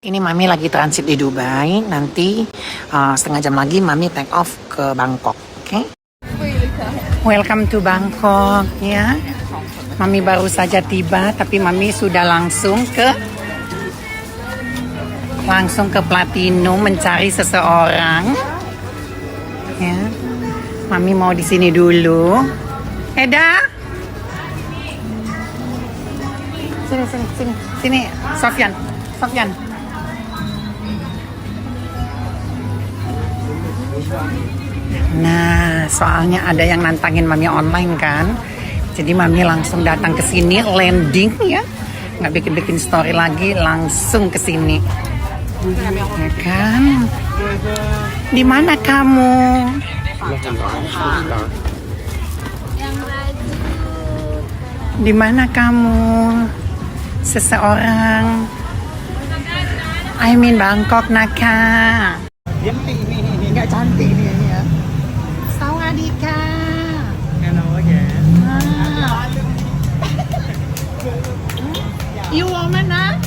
Ini Mami lagi transit di Dubai. Nanti setengah jam lagi Mami take off ke Bangkok. Oke? Welcome to Bangkok ya. Mami baru saja tiba, tapi Mami sudah langsung ke Platinum mencari seseorang. Ya. Mami mau di sini dulu. Eda. Sini. Sofyan. Nah, soalnya ada yang nantangin Mami online kan. Jadi Mami langsung datang ke sini, landing ya. Nggak bikin story lagi, langsung ke sini. Ya kan? Di mana kamu? Di mana kamu? Seseorang. I'm in Bangkok, Naka. Dia ini nggak cantik dia ya. Sawadika. Hello again. You woman ah?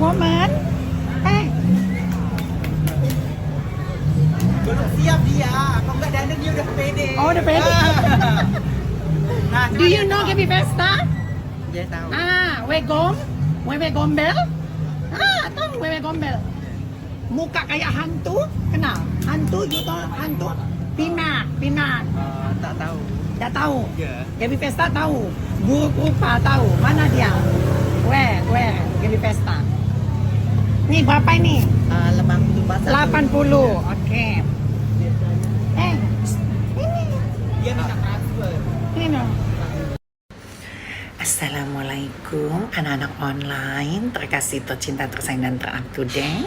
Woman? Belum siap dia. Kalau nggak dandan dia udah pede. Oh, udah pede. Do you know Gaby Pesta? Dia tahu. Wewe Gombel? Tahu Wewe Gombel? Muka kayak hantu, kenal? Hantu, you tahu hantu? Pinak. Tak tahu. Tak tahu? Ya. Gaby Pesta tahu? Buruk rupa tahu? Mana dia? Where? Gaby Pesta. Nih berapa ini? 80. Oke. Ini. Dia minta transfer. Ini. Assalamualaikum anak-anak online terkasih, tercinta, tersayang dan ter-up to date.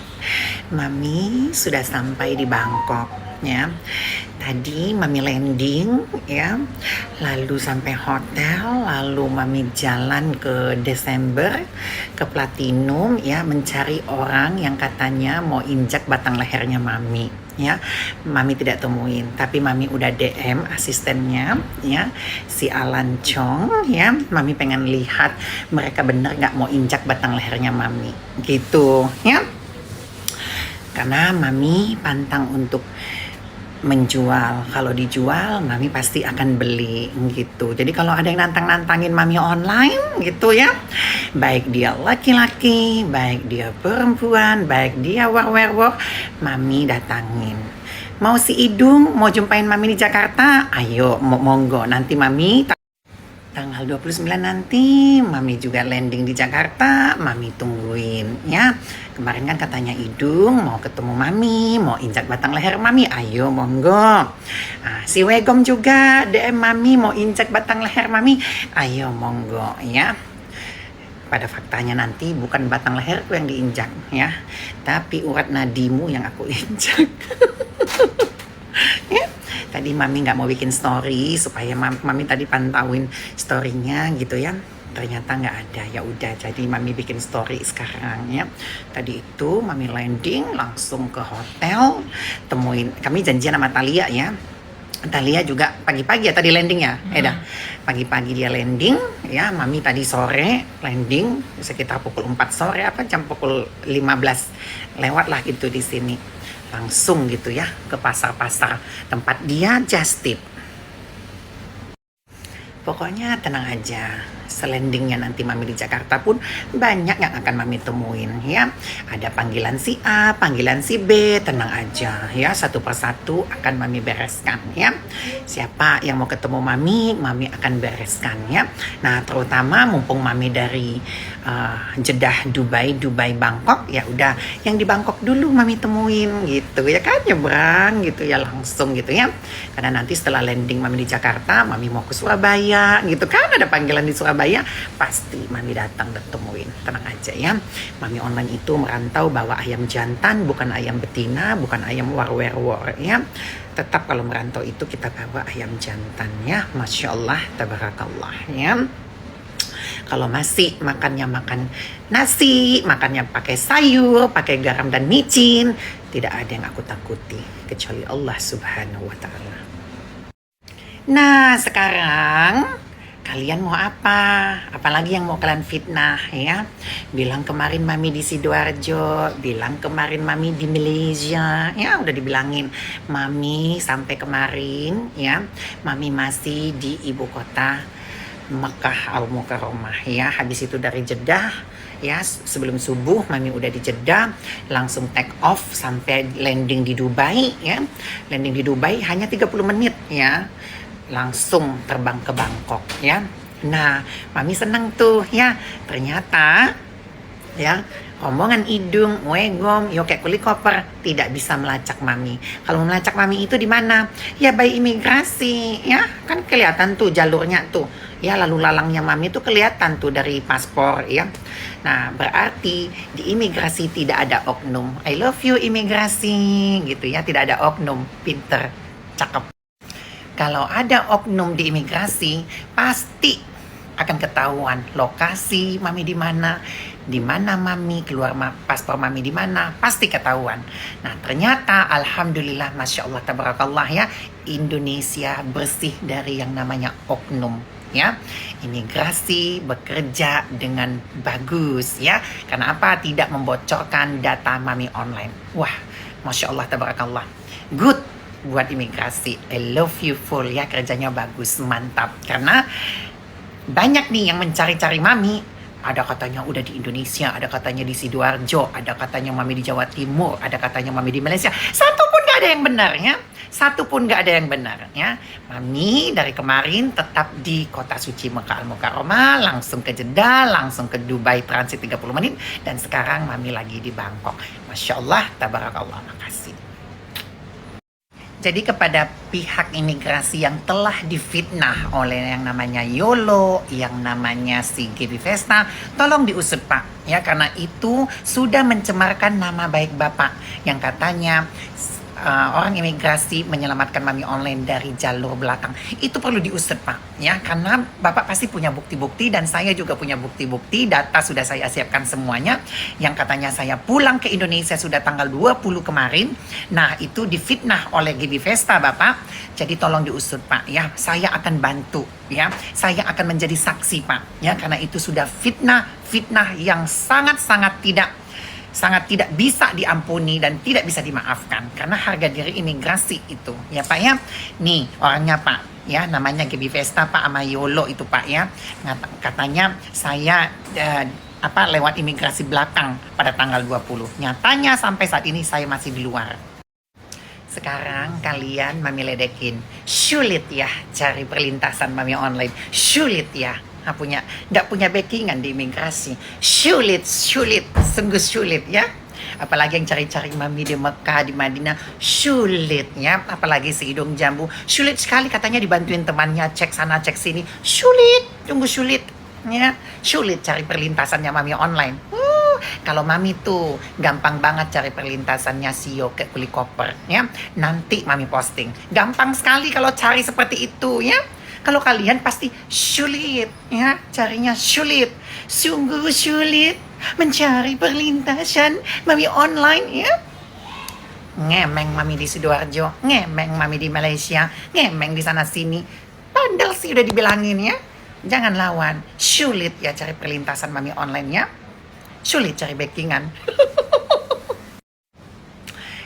Mami sudah sampai di Bangkok ya. Tadi Mami landing ya, lalu sampai hotel, lalu Mami jalan ke Desember ke Platinum ya, mencari orang yang katanya mau injak batang lehernya Mami ya. Mami tidak temuin, tapi Mami udah DM asistennya ya, si Alan Chong ya. Mami pengen lihat mereka bener nggak mau injak batang lehernya Mami gitu ya, karena Mami pantang untuk menjual. Kalau dijual Mami pasti akan beli gitu. Jadi kalau ada yang nantangin Mami online gitu ya, baik dia laki-laki, baik dia perempuan, baik dia werewolf, Mami datangin. Mau si Idung mau jumpain Mami di Jakarta, ayo monggo. Nanti Mami tanggal 29 nanti Mami juga landing di Jakarta, Mami tungguin ya. Kemarin kan katanya Idung mau ketemu Mami, mau injak batang leher Mami, ayo monggo. Si Wegom juga DM Mami mau injak batang leher Mami, ayo monggo ya. Pada faktanya nanti bukan batang leherku yang diinjak ya, tapi urat nadimu yang aku injak. Ya. Tadi Mami nggak mau bikin story supaya Mami tadi pantauin storynya gitu ya, ternyata nggak ada. Ya udah, jadi Mami bikin story sekarang ya. Tadi itu Mami landing langsung ke hotel, temuin, kami janjian sama Talia ya. Talia juga pagi-pagi ya tadi landing ya, Eda. Pagi-pagi dia landing ya. Mami tadi sore landing sekitar pukul 4 sore jam pukul 15 lewat lah gitu di sini. Langsung gitu ya ke pasar-pasar tempat dia just tip. Pokoknya tenang aja, selandingnya nanti Mami di Jakarta pun banyak yang akan Mami temuin ya. Ada panggilan si A, panggilan si B, tenang aja ya, satu persatu akan Mami bereskan ya. Siapa yang mau ketemu Mami akan bereskan ya. Nah, terutama mumpung Mami dari Jeddah Dubai Bangkok, ya udah yang di Bangkok dulu Mami temuin gitu ya kan, nyebrang gitu ya langsung gitu ya. Karena nanti setelah landing Mami di Jakarta, Mami mau ke Surabaya gitu kan, ada panggilan di Surabaya, pasti Mami datang dan temuin. Tenang aja ya, Mami online itu merantau bawa ayam jantan, bukan ayam betina, bukan ayam war ya. Tetap kalau merantau itu kita bawa ayam jantan ya, Masya Allah, tabarakallah ya. Kalau masih makannya makan nasi, makannya pakai sayur, pakai garam dan micin, tidak ada yang aku takuti kecuali Allah Subhanahu wa Ta'ala. Nah, sekarang Kalian mau apa? Apalagi yang mau kalian fitnah ya? Bilang kemarin mami di Sidoarjo, bilang kemarin mami di Malaysia, ya udah dibilangin. Mami sampai kemarin ya, mami masih di ibu kota Mekah Al Mukarramah ya. Habis itu dari Jeddah ya, sebelum subuh mami udah di Jeddah, langsung take off sampai landing di Dubai ya. Landing di Dubai hanya 30 menit ya, langsung terbang ke Bangkok ya. Nah, mami senang tuh ya. Ternyata ya, rombongan hidung, wegom, yoke kulit koper tidak bisa melacak mami. Kalau melacak mami itu di mana? Ya by imigrasi ya. Kan kelihatan tuh jalurnya tuh. Ya, lalu lalangnya mami tuh kelihatan tuh dari paspor ya. Nah, berarti di imigrasi tidak ada oknum. I love you imigrasi gitu ya, tidak ada oknum. Pinter, cakep. Kalau ada oknum di imigrasi, pasti akan ketahuan lokasi mami di mana mami keluar paspor mami di mana, pasti ketahuan. Nah, ternyata alhamdulillah, masya Allah, tabarakallah ya, Indonesia bersih dari yang namanya oknum ya. Imigrasi bekerja dengan bagus ya. Karena apa? Tidak membocorkan data mami online. Wah, masya Allah, tabarakallah, good buat imigrasi. I love you full ya, kerjanya bagus, mantap. Karena banyak nih yang mencari-cari mami. Ada katanya udah di Indonesia, ada katanya di Sidoarjo, ada katanya mami di Jawa Timur, ada katanya mami di Malaysia. Satu pun gak ada yang benar ya. Satu pun gak ada yang benar ya. Mami dari kemarin tetap di kota suci Mekah Al Mukarramah, langsung ke Jeddah, langsung ke Dubai transit 30 menit, dan sekarang mami lagi di Bangkok. Masya Allah, tabarakallah, makasih. Jadi kepada pihak imigrasi yang telah difitnah oleh yang namanya YOLO, yang namanya si GB Vesta, tolong diusut Pak ya, karena itu sudah mencemarkan nama baik Bapak yang katanya orang imigrasi menyelamatkan mami online dari jalur belakang. Itu perlu diusut Pak ya, karena Bapak pasti punya bukti-bukti dan saya juga punya bukti-bukti, data sudah saya siapkan semuanya. Yang katanya saya pulang ke Indonesia sudah tanggal 20 kemarin. Nah, itu difitnah oleh GB Vesta Bapak. Jadi tolong diusut Pak ya. Saya akan bantu ya. Saya akan menjadi saksi Pak ya, karena itu sudah fitnah yang sangat-sangat tidak bisa diampuni dan tidak bisa dimaafkan karena harga diri imigrasi itu ya Pak ya. Nih orangnya Pak ya, namanya GB Vesta Pak sama YOLO itu Pak ya. Katanya saya lewat imigrasi belakang pada tanggal 20. Nyatanya sampai saat ini saya masih di luar. Sekarang kalian mami ledekin, sulit ya cari perlintasan mami online, sulit ya. Nggak punya backingan di imigrasi, sulit, sungguh sulit ya. Apalagi yang cari-cari mami di Mekah, di Madinah, sulit ya. Apalagi si hidung jambu, sulit sekali katanya dibantuin temannya, cek sana cek sini, sulit, sungguh sulit ya. Sulit cari perlintasannya mami online. Kalau mami tuh gampang banget cari perlintasannya Sio ke kulit koper ya. Nanti mami posting, gampang sekali kalau cari seperti itu ya. Kalau kalian pasti sulit ya, carinya sulit, sungguh sulit mencari perlintasan mami online ya. Ngemeng mami di Sidoarjo, ngemeng mami di Malaysia, ngemeng di sana sini. Padahal sih udah dibilangin ya, jangan lawan. Sulit ya cari perlintasan mami online ya, sulit cari backingan.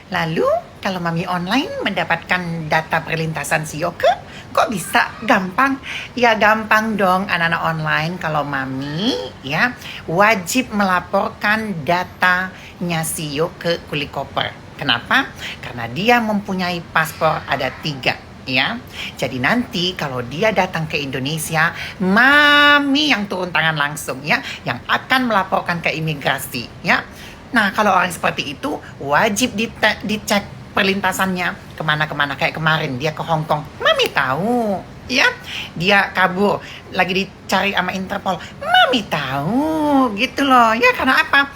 Lalu kalau mami online mendapatkan data perlintasan Sioke, kok bisa gampang? Ya gampang dong anak-anak online. Kalau mami ya wajib melaporkan datanya Sio ke kulit koper. Kenapa? Karena dia mempunyai paspor ada 3 ya. Jadi nanti kalau dia datang ke Indonesia, mami yang turun tangan langsung ya, yang akan melaporkan ke imigrasi ya. Nah, kalau orang seperti itu wajib dicek perlintasannya kemana-kemana. Kayak kemarin dia ke Hong Kong, mami tahu ya. Dia kabur, lagi dicari sama Interpol, mami tahu gitu loh ya. Karena apa?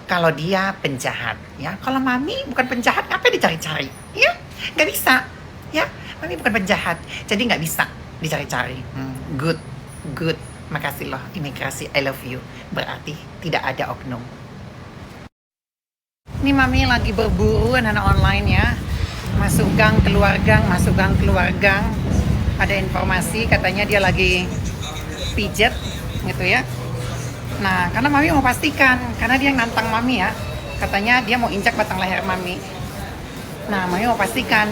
Kalau dia penjahat ya. Kalau mami bukan penjahat, ngapain dicari-cari ya? Nggak bisa ya. Mami bukan penjahat, jadi nggak bisa dicari-cari. Good. Makasih loh imigrasi, I love you. Berarti tidak ada oknum. Ini mami lagi berburu anak-anak online ya. Masuk gang keluar gang, masuk gang keluar gang. Ada informasi katanya dia lagi pijet gitu ya. Nah, karena Mami mau pastikan, karena dia yang nantang Mami ya. Katanya dia mau injak batang leher Mami. Nah, Mami mau pastikan.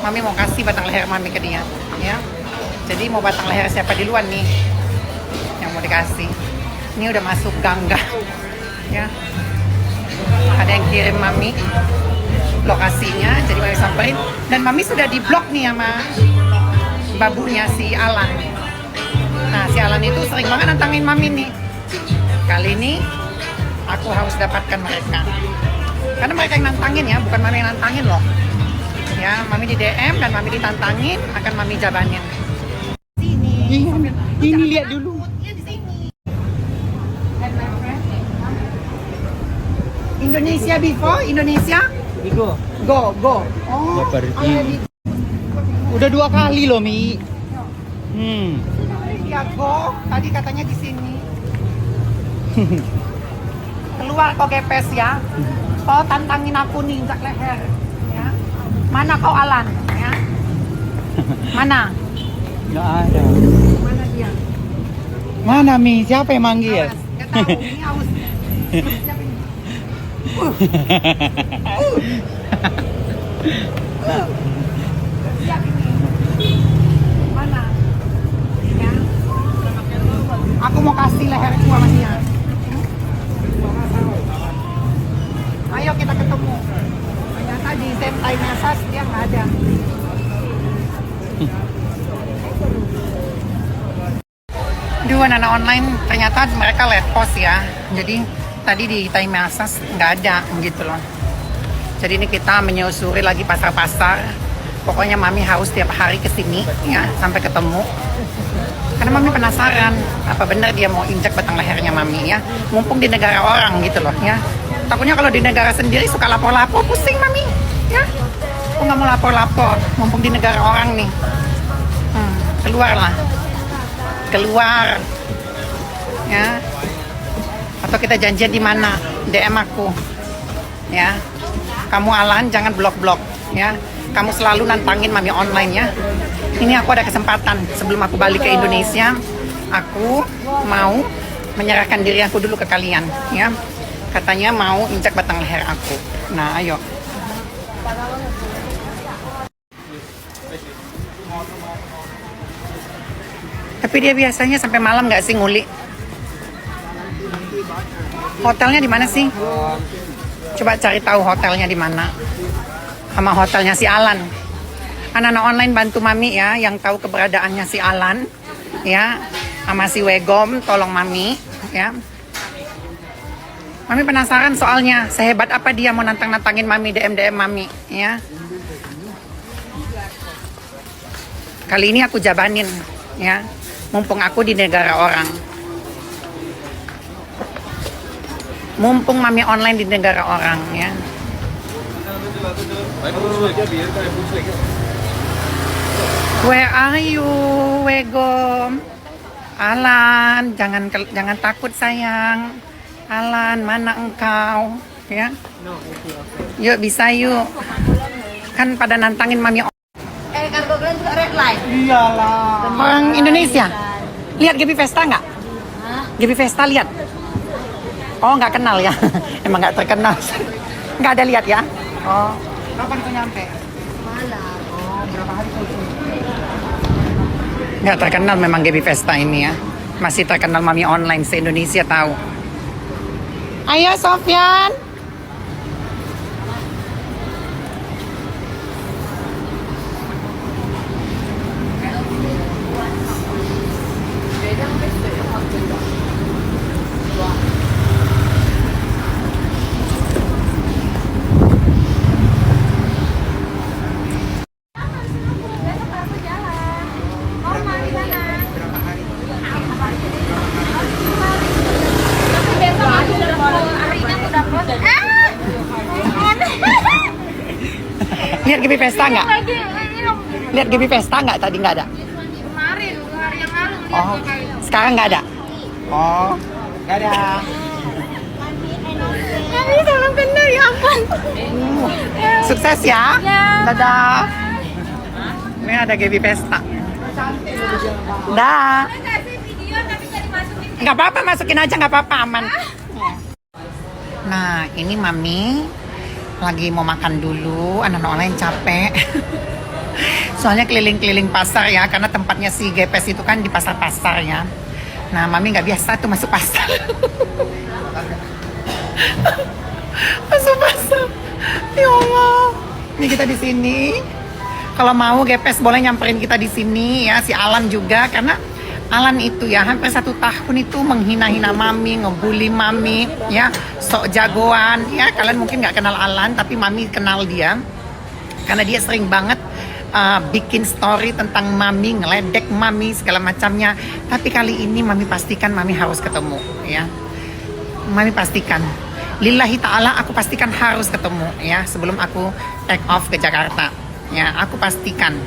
Mami mau kasih batang leher Mami ke dia, ya. Jadi mau batang leher siapa di luar nih yang mau dikasih. Ini udah masuk gangga, ya. Ada yang kirim Mami lokasinya, jadi Mami samperin. Dan Mami sudah diblok nih sama babunya si Alan. Nah, si Alan itu sering banget nantangin Mami nih. Kali ini aku harus dapatkan mereka. Karena mereka yang nantangin ya, bukan Mami yang nantangin loh. Ya, Mami di DM dan Mami ditantangin, akan Mami jabanin. Ini lihat dulu. Indonesia before, Indonesia Bigo. go. Oh, pergi. Udah 2 kali loh, Mi. Ya go, tadi katanya di sini. Keluar kau gepes ya. Kau tantangin aku nih, injak leher. Ya. Mana kau Alan? Ya. Mana? Nggak ada. Mana dia? Mana, Mi? Siapa yang manggil? Nggak tahu, ini aus. Siapa ini? Siap ini. Mana? Ya. Aku mau kasih leherku sama dia. Ayo kita ketemu. Ternyata di Sentai Masas dia nggak ada. Dua anak online ternyata mereka let post ya. Jadi tadi di Time Asas nggak ada gitu loh. Jadi ini kita menyusuri lagi pasar-pasar. Pokoknya Mami harus tiap hari kesini ya sampai ketemu. Karena Mami penasaran apa benar dia mau injak batang lehernya Mami ya. Mumpung di negara orang gitu loh ya. Takutnya kalau di negara sendiri suka lapor-lapor, pusing Mami ya. Aku nggak mau lapor-lapor. Mumpung di negara orang nih. Keluarlah. Keluar ya, atau kita janjian di mana, DM aku ya. Kamu Alan jangan blok-blok ya, kamu selalu nantangin Mami online ya. Ini aku ada kesempatan sebelum aku balik ke Indonesia, aku mau menyerahkan diri aku dulu ke kalian ya. Katanya mau injak batang leher aku. Nah ayo. Tapi dia biasanya sampai malam nggak sih nguli? Hotelnya di mana sih? Coba cari tahu hotelnya di mana. Sama hotelnya si Alan. Anak-anak online bantu Mami ya, yang tahu keberadaannya si Alan, ya, sama si Wegom, tolong Mami, ya. Mami penasaran soalnya, sehebat apa dia mau nantang-nantangin Mami, DM Mami, ya. Kali ini aku jabanin, ya. Mumpung aku di negara orang. Mumpung Mami online di negara orang ya. Where are you, Wegom? Alan, jangan takut sayang. Alan, mana engkau? Ya. Yuk bisa yuk. Kan pada nantangin Mami. Kargo kalian juga red light. Iyalah. Orang Indonesia. Lihat GB Vesta nggak? GB Vesta lihat. Oh nggak kenal ya? Emang nggak terkenal. Nggak ada lihat ya? Oh. Kapan itu nyampe? Malam. Oh berapa hari itu? Nggak terkenal memang GB Vesta ini ya. Masih terkenal Mami online se-Indonesia tahu. Ayo Sofyan. Lihat GB Vesta nggak? Lihat GB Vesta nggak? Tadi nggak ada. Kemarin, 2 hari yang lalu. Oh, sekarang nggak ada. Oh, Nggak ada. Kami salam kenal ya ampun. sukses ya. Ya. Dadah. Ini ada GB Vesta. Dah. Nggak apa-apa, masukin aja nggak apa-apa, aman. Nah, ini Mami lagi mau makan dulu. Anak-anak online capek. Soalnya keliling-keliling pasar ya, karena tempatnya si Gepes itu kan di pasar-pasar ya. Nah, Mami nggak biasa tuh masuk pasar. Masuk pasar. Ya Allah. Ini kita di sini. Kalau mau Gepes boleh nyamperin kita di sini ya, si Alan juga, karena Alan itu ya hampir 1 tahun itu menghina-hina Mami, ngebully Mami ya, sok jagoan ya. Kalian mungkin nggak kenal Alan, tapi Mami kenal dia karena dia sering banget bikin story tentang Mami, ngeledek Mami segala macamnya. Tapi kali ini Mami pastikan Mami harus ketemu ya. Mami pastikan, lillahi ta'ala aku pastikan harus ketemu ya sebelum aku take off ke Jakarta ya. Aku pastikan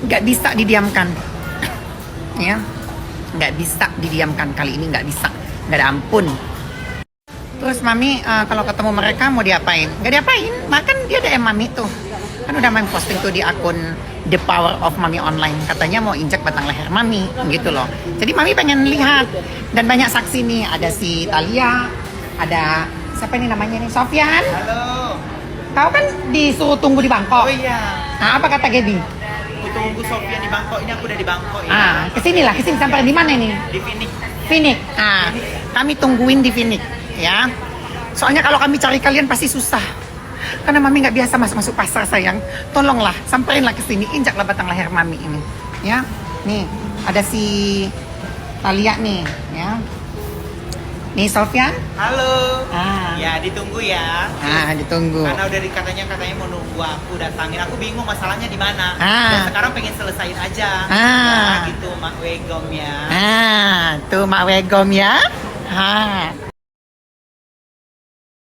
nggak bisa didiamkan ya, nggak bisa didiamkan kali ini, nggak bisa, nggak ada ampun. Terus Mami kalau ketemu mereka mau diapain? Nggak diapain, makan dia DM Mami tuh kan udah Mami posting tuh di akun The Power of Mami Online, katanya mau injak batang leher Mami gitu loh. Jadi Mami pengen lihat, dan banyak saksi nih, ada si Talia, ada siapa ini namanya nih, Sofyan. Halo. Kau kan disuruh tunggu di Bangkok. Oh iya. Nah, apa kata Gaby? Aku tunggu Sofian di Bangkok. Ini aku udah di Bangkok ya. Kesini lah, kesini sampai di mana nih? Di Phoenix. Phoenix. Kami tungguin di Phoenix ya. Soalnya kalau kami cari kalian pasti susah. Karena Mami nggak biasa masuk pasar sayang. Tolonglah, sampaiinlah ke sini, injaklah batang leher Mami ini. Ya. Nih, ada si Talia nih, ya. Nih Sofyan. Halo. Ah. Ya ditunggu ya. Ditunggu. Karena udah katanya mau nunggu aku datangin. Aku bingung masalahnya di mana. Ah. Dan sekarang pengen selesain aja. Ah. Gitu Mak Wegom ya. Tuh Mak Wegom ya.